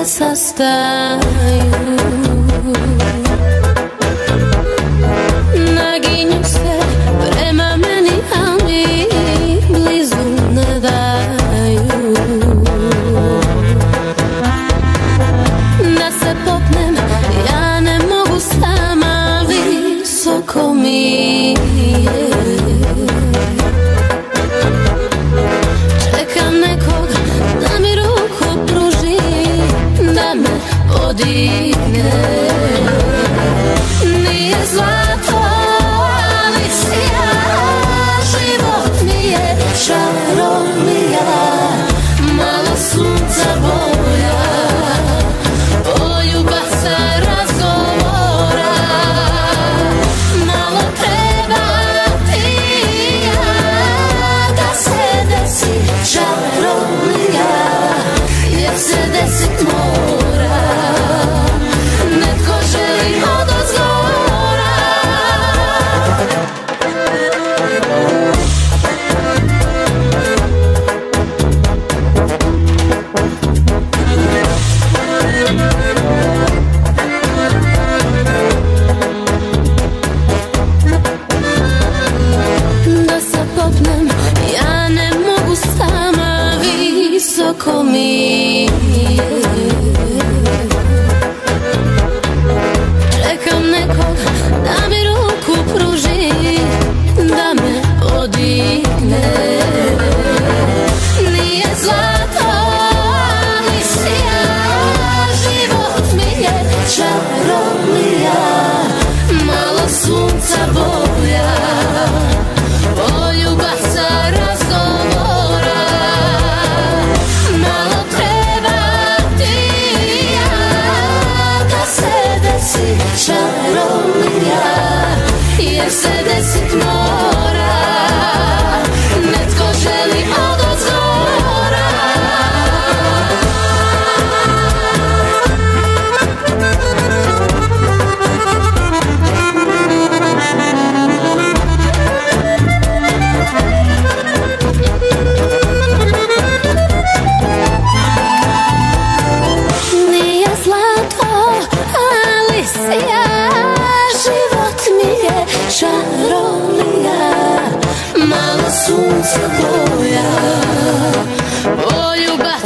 se sastaju. Naginju se prema meni, a mi blizu ne daju. Da se popnem, ja ne mogu sama, visoko mi je. Čekam nekog da mi ruku pruži, da me podigne. Nije zlato, ali sija, život mi je čarolija. Malo sunca boja, poljubav sa razgovora. Malo treba ti i ja, da se desi čarolija, jer se desit mora. Netko želi odozgora. Da se popnem, ja ne mogu sama, visoko mi je. Čekam nekog da mi ruku pruži, da me podigne. Nije zlato, ali sija, život mi je čarolija. Malo sunca boja, poljubav sa razgovora. Malo treba ti i ja, da se desi čarolija, jer se desit mora. Netko želi odozgora. Nije zlato, ali sija, život mi je čarolija. Malo sunca boja, poljubav